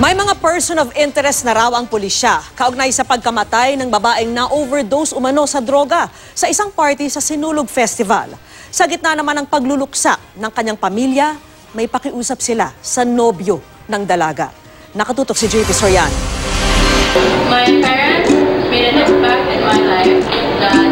May mga person of interest na raw ang pulisya kaugnay sa pagkamatay ng babaeng na-overdose umano sa droga sa isang party sa Sinulog Festival. Sa gitna naman ng pagluluksa ng kanyang pamilya, may pakiusap sila sa nobyo ng dalaga. Nakatutok si JP Soriano. My parents made an impact in my life that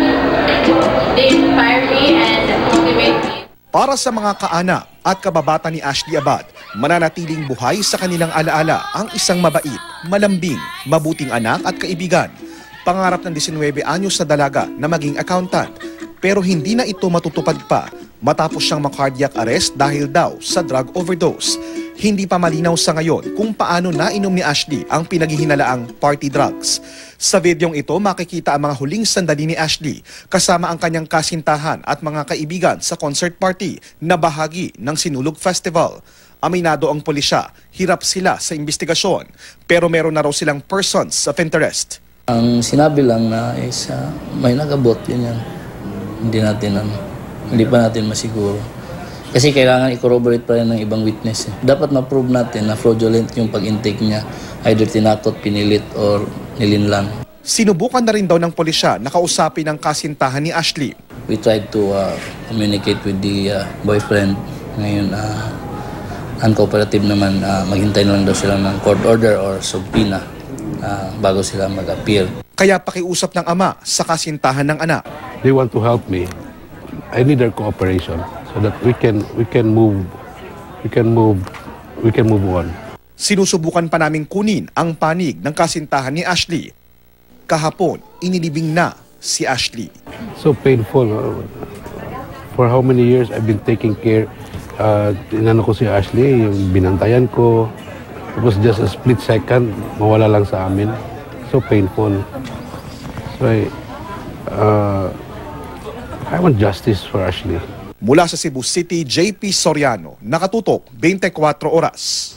they inspire me and motivate me. Para sa mga kaanak at kababata ni Ashley Abad, mananatiling buhay sa kanilang alaala ang isang mabait, malambing, mabuting anak at kaibigan. Pangarap ng 19 anyos na dalaga na maging accountant, pero hindi na ito matutupad pa matapos siyang ma-cardiac arrest dahil daw sa drug overdose. Hindi pa malinaw sa ngayon kung paano nainom ni Ashley ang pinaghihinalaang party drugs. Sa videong ito, makikita ang mga huling sandali ni Ashley kasama ang kanyang kasintahan at mga kaibigan sa concert party na bahagi ng Sinulog Festival. Aminado ang pulisya, hirap sila sa investigasyon, pero meron na raw silang persons of interest. Ang sinabi lang na is may nagabot, yun yan. Hindi pa natin masiguro. Kasi kailangan i-corroborate pa rin ng ibang witness. Dapat ma-prove natin na fraudulent yung pag-intake niya, either tinakot, pinilit, or nilinlang. Sinubukan na rin daw ng pulisya na kausapin ang kasintahan ni Ashley. We tried to communicate with the boyfriend. Ngayon, uncooperative naman, maghintay na lang daw sila ng court order or subpoena bago sila mag-appeal. Kaya pakiusap ng ama sa kasintahan ng anak. They want to help me. I need their cooperation so that we can move on. Sinusubukan pa naming kunin ang panig ng kasintahan ni Ashley. Kahapon, inilibing na si Ashley. So painful. For how many years I've been taking care. Inano ko si Ashley, yung binantayan ko. It was just a split second, mawala lang sa amin. So painful. So I want justice for Ashley. Mula sa Cebu City, JP Soriano, Nakatutok, 24 Oras.